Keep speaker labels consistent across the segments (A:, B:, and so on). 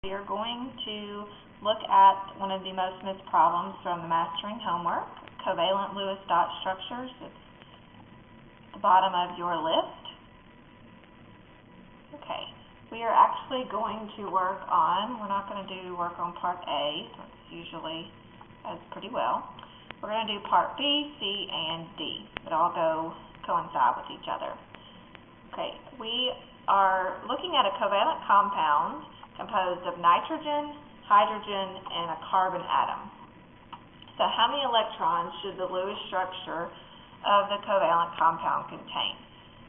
A: We are going to look at one of the most missed problems from the mastering homework, covalent Lewis dot structures. It's at the bottom of your list. Okay, we are actually going to work on, we're not going to do work on part A, that's usually does pretty well. We're going to do part B, C, and D, but all coincide with each other. Okay, we are looking at a covalent compound composed of nitrogen, hydrogen, and a carbon atom. So how many electrons should the Lewis structure of the covalent compound contain?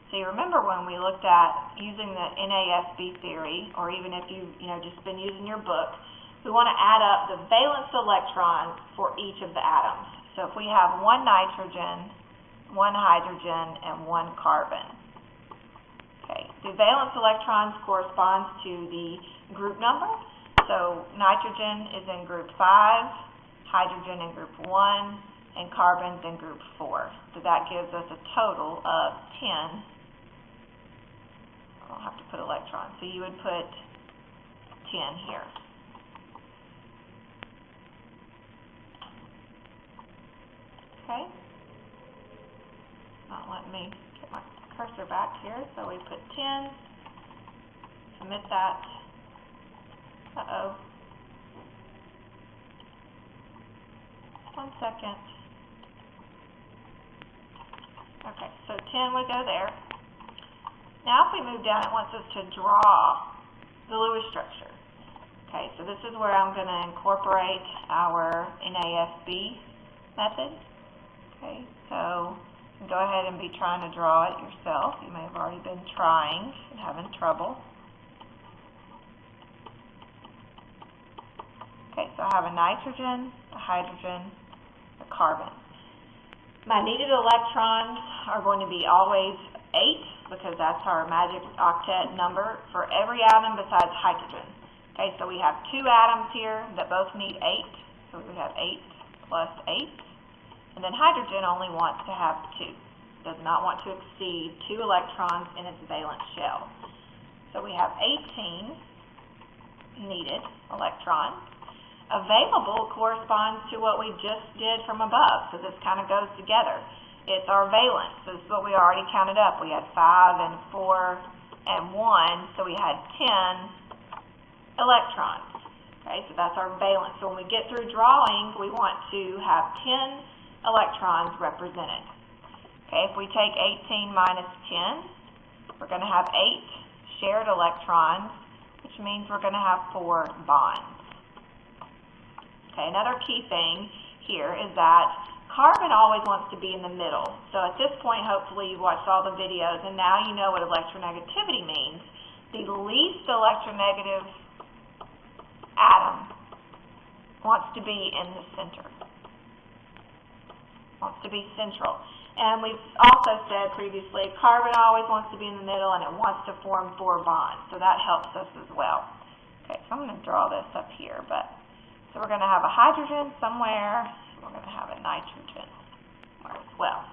A: So you remember when we looked at using the NASB theory, or even if you've just been using your book, we want to add up the valence electrons for each of the atoms. So if we have one nitrogen, one hydrogen, and one carbon. Okay, the valence electrons corresponds to the group number. So nitrogen is in group 5, hydrogen in group 1, and carbon's in group 4. So that gives us a total of 10. I'll have to put electrons. So you would put 10 here. Okay. Not letting me get my cursor back here. So we put 10. Submit that. Uh-oh. 1 second. Okay, so 10 would go there. Now if we move down, it wants us to draw the Lewis structure. Okay, so this is where I'm going to incorporate our NASB method. Okay, so you can go ahead and be trying to draw it yourself. You may have already been trying and having trouble. Okay, so I have a nitrogen, a hydrogen, a carbon. My needed electrons are going to be always 8 because that's our magic octet number for every atom besides hydrogen. Okay, so we have 2 atoms here that both need 8. So we have 8 plus 8. And then hydrogen only wants to have 2. Does not want to exceed 2 electrons in its valence shell. So we have 18 needed electrons. Available corresponds to what we just did from above, so this kind of goes together. It's our valence. This is what we already counted up. We had 5 and 4 and 1, so we had 10 electrons. Okay, so that's our valence. So when we get through drawing, we want to have 10 electrons represented. Okay, if we take 18 minus 10, we're going to have 8 shared electrons, which means we're going to have 4 bonds. Okay, another key thing here is that carbon always wants to be in the middle. So at this point, hopefully you've watched all the videos and now you know what electronegativity means. The least electronegative atom wants to be in the center. Wants to be central. And we've also said previously, carbon always wants to be in the middle and it wants to form 4 bonds. So that helps us as well. Okay, so I'm going to draw this up here, so we're going to have a hydrogen somewhere, we're going to have a nitrogen somewhere as well.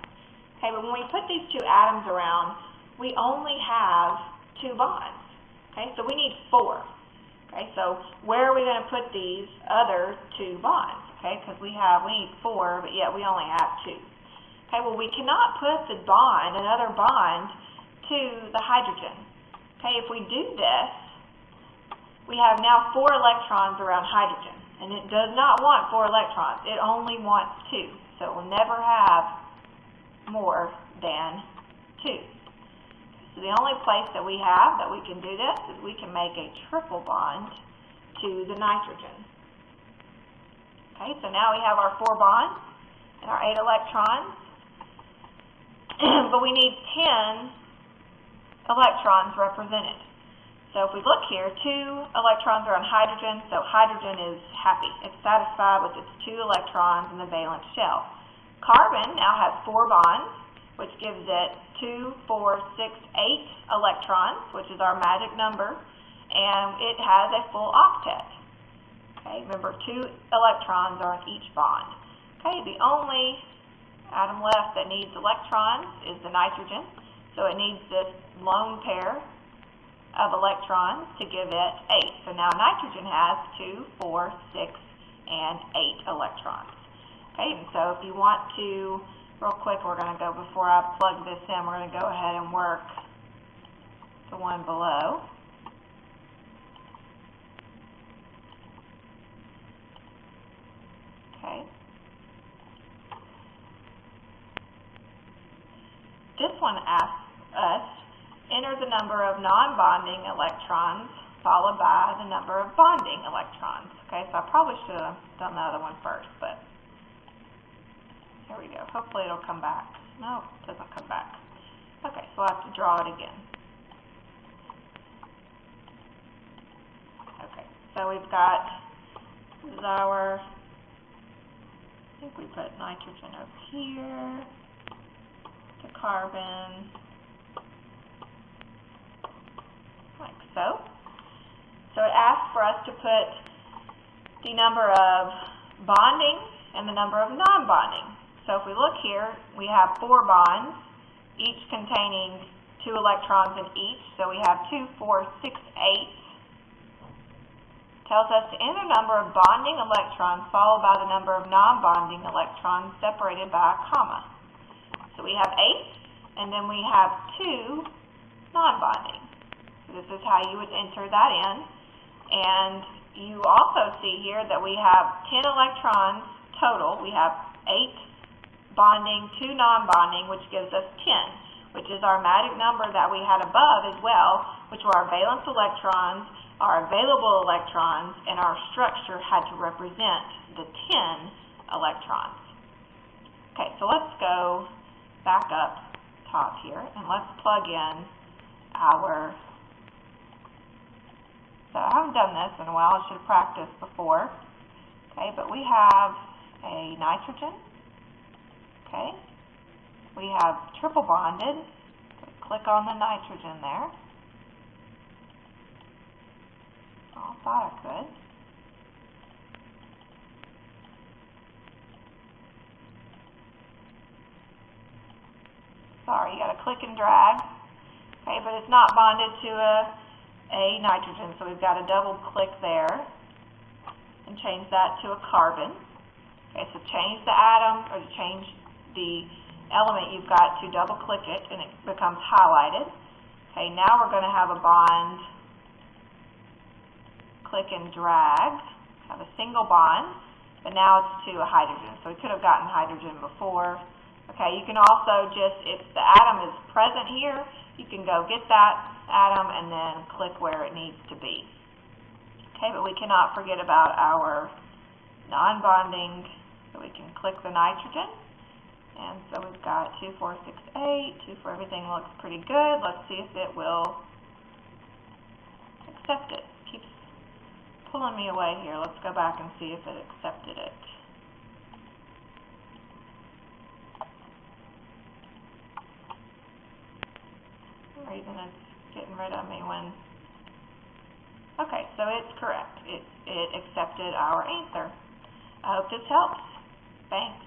A: Okay, but when we put these 2 atoms around, we only have 2 bonds. Okay, so we need 4. Okay, so where are we going to put these other 2 bonds? Okay, because we need 4, but yet we only have 2. Okay, well we cannot put the bond, another bond, to the hydrogen. Okay, if we do this, we have now 4 electrons around hydrogen. And it does not want 4 electrons. It only wants 2. So it will never have more than 2. So the only place that we have that we can do this is we can make a triple bond to the nitrogen. Okay, so now we have our 4 bonds and our 8 electrons. But we need 10 electrons represented. So if we look here, 2 electrons are on hydrogen, so hydrogen is happy. It's satisfied with its 2 electrons in the valence shell. Carbon now has 4 bonds, which gives it 2, 4, 6, 8 electrons, which is our magic number, and it has a full octet. Okay, remember 2 electrons are on each bond. Okay, the only atom left that needs electrons is the nitrogen, so it needs this lone pair of electrons to give it 8. So now nitrogen has 2, 4, 6, and 8 electrons. Okay, and so if you want to, real quick, we're going to go, before I plug this in, we're going to go ahead and work the one below. Okay. This one asks us, enter the number of non-bonding electrons followed by the number of bonding electrons. Okay, so I probably should have done the other one first, but here we go. Hopefully it'll come back. No, it doesn't come back. Okay, so I'll have to draw it again. Okay, so we've got, this is our, I think we put nitrogen over here, the carbon, like so. So it asks for us to put the number of bonding and the number of non-bonding. So if we look here, we have 4 bonds, each containing 2 electrons in each. So we have 2, 4, 6, 8. Tells us to enter the number of bonding electrons followed by the number of non-bonding electrons separated by a comma. So we have 8, and then we have 2 non-bonding. So this is how you would enter that in. And you also see here that we have 10 electrons total. We have 8 bonding, 2 non-bonding, which gives us 10, which is our magic number that we had above as well, which were our valence electrons, our available electrons, and our structure had to represent the 10 electrons. Okay, so let's go back up top here, and let's plug in our, so I haven't done this in a while, I should have practiced before. Okay, but we have a nitrogen. Okay, we have triple bonded. So click on the nitrogen there. Oh, I thought I could. Sorry, you got to click and drag. Okay, but it's not bonded to a nitrogen, so we've got to double click there and change that to a carbon. Okay, so change the atom, or change the element, you've got to double click it and it becomes highlighted. Okay, now we're going to have a bond, click and drag, have a single bond, but now it's to a hydrogen. So we could have gotten hydrogen before. Okay, you can also just, if the atom is present here, you can go get that atom and then click where it needs to be. Okay, but we cannot forget about our non-bonding, so we can click the nitrogen. And so we've got 2, 4, 6, 8, 2, 4, everything looks pretty good. Let's see if it will accept it. Keeps pulling me away here. Let's go back and see if it accepted it. For some reason it's getting rid of me when, okay, so it's correct. It accepted our answer. I hope this helps. Thanks.